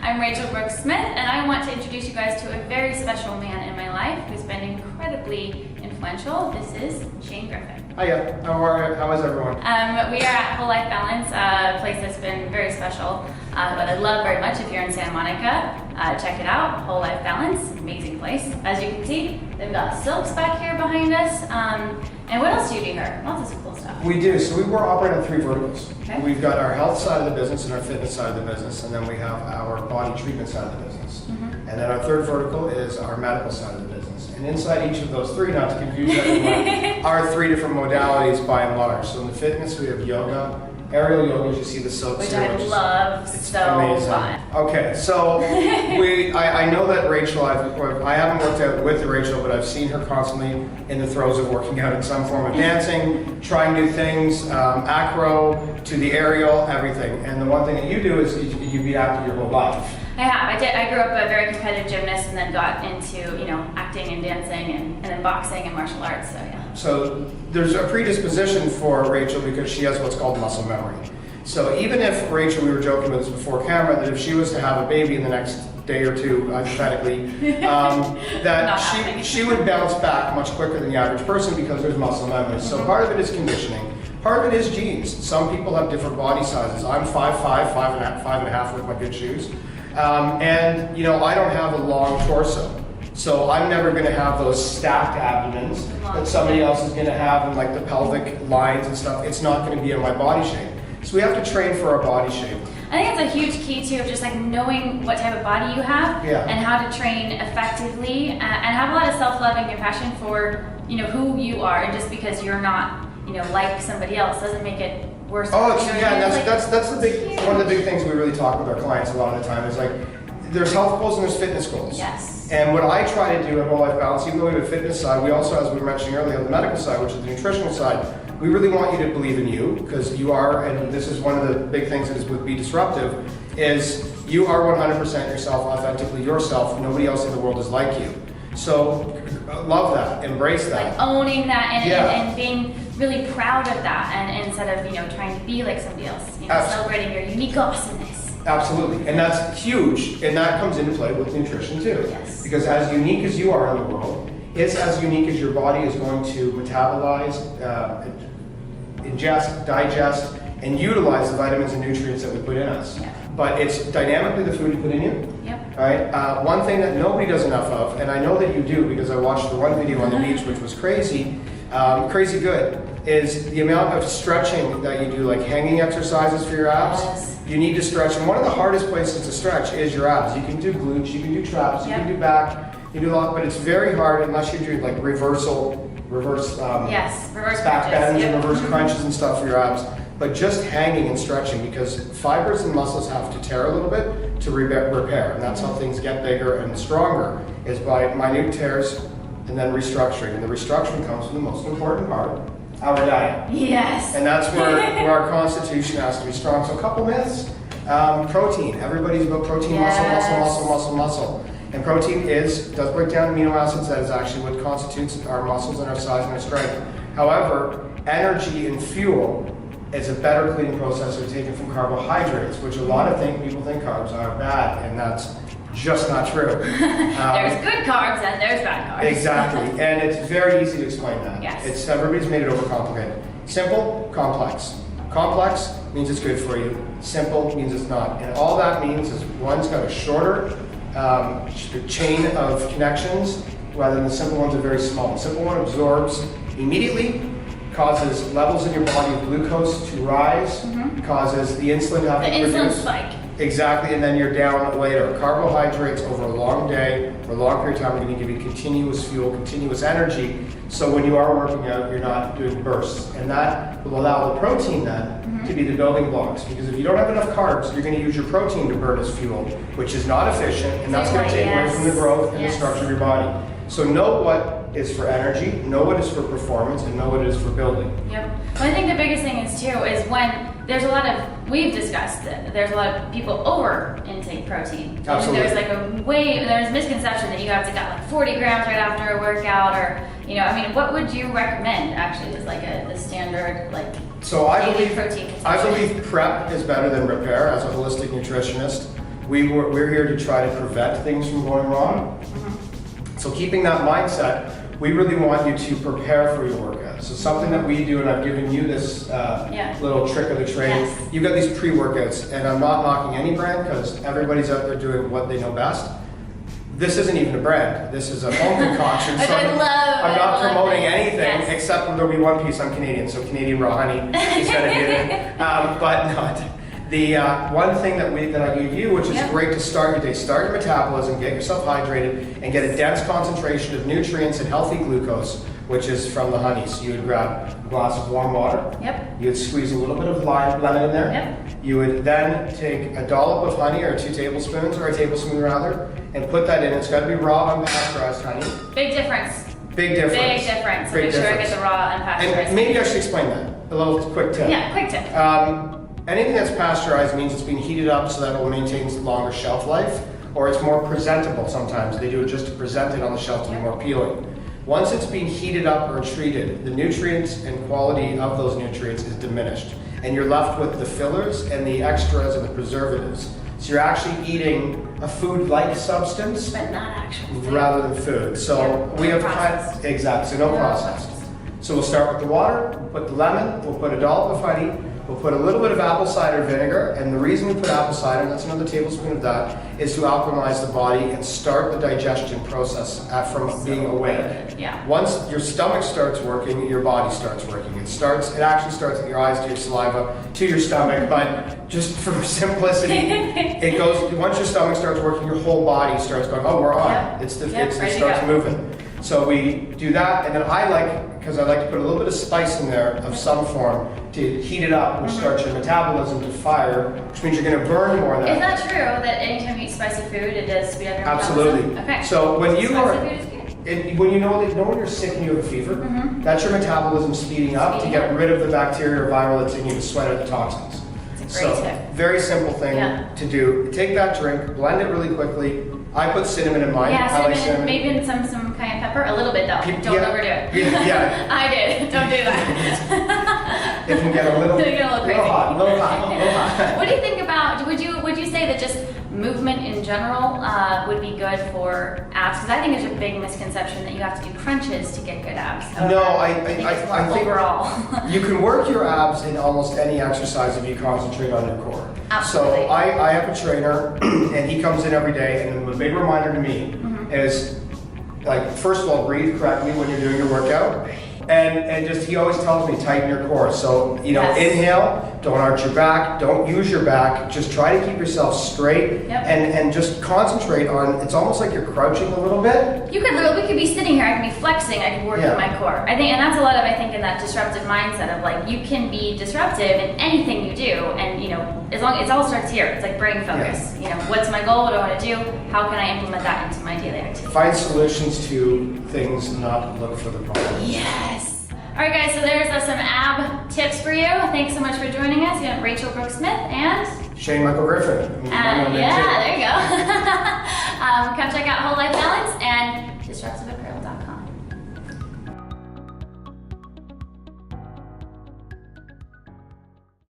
I'm Rachel Brooks Smith, and I want to introduce you guys to a very special man in my life who's been incredibly influential. This is Shane Griffin. Hiya, how is everyone? We are at WholeLifeBalance, a place that's been very special, but I love very much. If you're in Santa Monica, check it out, WholeLifeBalance, amazing place. As you can see, they've got silks back here behind us. And what else do you do here? Lots of cool stuff. We do. So we're operating on 3 verticals. Okay. We've got our health side of the business and our fitness side of the business, and then we have our body treatment side of the business. And then our 3rd vertical is our medical side of the business. And inside each of those 3, not to confuse everyone, are 3 different modalities by and large. So in the fitness, we have yoga, aerial yoga, as you see the silks Which here, I love, it's so amazing. fun. Okay, so I know that Rachel, I haven't worked out with Rachel, but I've seen her constantly in the throes of working out in some form of dancing, trying new things, acro to the aerial, everything. And the one thing that you do is you be active your whole life. I have. I grew up a very competitive gymnast and then got into, acting and dancing and then boxing and martial arts, so yeah. So there's a predisposition for Rachel because she has what's called muscle memory. So even if Rachel, we were joking with this before camera, that if she was to have a baby in the next day or 2, hypothetically, that she would bounce back much quicker than the average person because there's muscle memory. So part of it is conditioning. Part of it is genes. Some people have different body sizes. I'm 5'5", 5'5" with my good shoes. And I don't have a long torso. So I'm never going to have those stacked abdomens that somebody else is going to have and like the pelvic lines and stuff. It's not going to be in my body shape. So we have to train for our body shape. I think it's a huge key too, of just like knowing what type of body you have and how to train effectively and have a lot of self-love and compassion for, who you are, and just because you're not, like somebody else doesn't make it worse. Oh, that's the big, one of the big things we really talk with our clients a lot of the time is like, there's health goals and there's fitness goals. Yes. And what I try to do at WholeLifeBalance, even though we have a fitness side, we also, as we were mentioning earlier, have the medical side, which is the nutritional side. We really want you to believe in you, because you are, and this is one of the big things that would be disruptive, is you are 100% yourself, authentically yourself. Nobody else in the world is like you. So love that, embrace that. Like owning that and being really proud of that, and instead of trying to be like somebody else, celebrating your unique awesomeness. Absolutely, and that's huge, and that comes into play with nutrition too. Yes. Because as unique as you are in the world, it's as unique as your body is going to metabolize, ingest, digest, and utilize the vitamins and nutrients that we put in us. Yeah. But it's dynamically the food you put in you. Yep. Right? One thing that nobody does enough of, and I know that you do because I watched the one video on the beach which was crazy, crazy good, is the amount of stretching that you do, like hanging exercises for your abs. Yes. You need to stretch, and one of the hardest places to stretch is your abs. You can do glutes, you can do traps, you can do back, you do a lot, but it's very hard unless you're doing like reverse back bends and reverse crunches and stuff for your abs. But just hanging and stretching, because fibers and muscles have to tear a little bit to repair, and that's how things get bigger and stronger, is by minute tears and then restructuring. And the restructuring comes from the most important part, our diet. Yes. And that's where our constitution has to be strong. So a couple myths. Protein. Everybody's about protein, muscle. And protein does break down amino acids. That is actually what constitutes our muscles and our size and our strength. However, energy and fuel is a better cleaning process taken from carbohydrates, which a lot of people think carbs are bad, and that's just not true. There's good carbs and there's bad carbs. Exactly, and it's very easy to explain that. Yes. Everybody's made it overcomplicated. Simple, complex. Complex means it's good for you. Simple means it's not. And all that means is one's got a shorter chain of connections, rather than the simple ones are very small. The simple one absorbs immediately, causes levels in your body of glucose to rise, causes the insulin to have to produce. The insulin spike. Exactly, and then you're down later. Carbohydrates over a long day, or a long period of time, are going to give you continuous fuel, continuous energy. So when you are working out, you're not doing bursts. And that will allow the protein then to be the building blocks. Because if you don't have enough carbs, you're going to use your protein to burn as fuel, which is not efficient, and that's going to take away from the growth and the structure of your body. So know what is for energy, know what is for performance, and know what is for building. Yep. Well, I think the biggest thing is too, is when there's a lot of, we've discussed that there's a lot of people over intake protein. Absolutely. There's like there's a misconception that you have to get like 40 grams right after a workout, or, what would you recommend actually as like the standard, like, so I daily protein consumption? I believe prep is better than repair as a holistic nutritionist. we're here to try to prevent things from going wrong. So keeping that mindset, we really want you to prepare for your workout. So something that we do, and I've given you this little trick of the trade. Yes. You've got these pre-workouts, and I'm not knocking any brand because everybody's out there doing what they know best. This isn't even a brand. This is a home concoction. So I'm not promoting anything except there'll be one piece. I'm Canadian, so Canadian raw honey instead of giving. But not. The one thing that I gave you, which is great to start your day, start your metabolism, get yourself hydrated, and get a dense concentration of nutrients and healthy glucose, which is from the honey. So you would grab a glass of warm water. Yep. You would squeeze a little bit of lemon in there. Yep. You would then take a dollop of honey, or 2 tablespoons, or a tablespoon rather, and put that in. It's got to be raw, unpasteurized honey. Big difference. Big difference. Big difference. So make sure I get the raw unpasteurized. And maybe I should explain that. A little quick tip. Yeah, quick tip. Anything that's pasteurized means it's being heated up so that it will maintain longer shelf life, or it's more presentable sometimes. They do it just to present it on the shelf to be more appealing. Once it's being heated up or treated, the nutrients and quality of those nutrients is diminished. And you're left with the fillers and the extras and the preservatives. So you're actually eating a food-like substance, but not actual food, rather than food. So we have exactly, so no process. So we'll start with the water, we'll put the lemon, we'll put a dollop of honey, we'll put a little bit of apple cider vinegar, and the reason we put apple cider, and that's another tablespoon of that, is to alkalize the body and start the digestion process from being awake. Yeah. Once your stomach starts working, your body starts working. It actually starts at your eyes, to your saliva, to your stomach, but just for simplicity, it goes, once your stomach starts working, your whole body starts going, oh, we're on. Yep. It starts moving. So we do that, and then because I like to put a little bit of spice in there of some form to heat it up, which starts your metabolism to fire, which means you're going to burn more of that. Is that true that anytime you eat spicy food, it does speed up your Absolutely. metabolism? Okay. So when you spicy food is good. when you know when you're sick and you have a fever, that's your metabolism speeding up to get rid of the bacteria or viral that's in you to sweat out the toxins. It's a great tip. Very simple thing to do. Take that drink, blend it really quickly. I put cinnamon in mine. Yeah, I like cinnamon. Maybe some cayenne pepper, a little bit though. Don't overdo it. Yeah. I did. Don't do that. It can get a little crazy. little hot. What do you think about? Would you say that just movement in general would be good for abs? Because I think there's a big misconception that you have to do crunches to get good abs. No, I think overall. You can work your abs in almost any exercise if you concentrate on your core. Absolutely. So I have a trainer, and he comes in every day, and the big reminder to me is, like, first of all, breathe correctly when you're doing your workout. And just, he always tells me, tighten your core. So, inhale, don't arch your back, don't use your back, just try to keep yourself straight and just concentrate on, it's almost like you're crouching a little bit. We could be sitting here, I could be flexing, I could work with my core. I think, and that's a lot of, in that disruptive mindset of like, you can be disruptive in anything you do, and as long as it all starts here, it's like brain focus. What's my goal, what do I want to do, how can I implement that into my daily activity? Find solutions to things, not look for the problem. Yes. All right, guys, so there's some ab tips for you. Thanks so much for joining us. You got Rachel Brooks Smith and Shane Michael Griffin. there you go. Come check out WholeLifeBalance and disruptiveapparel.com.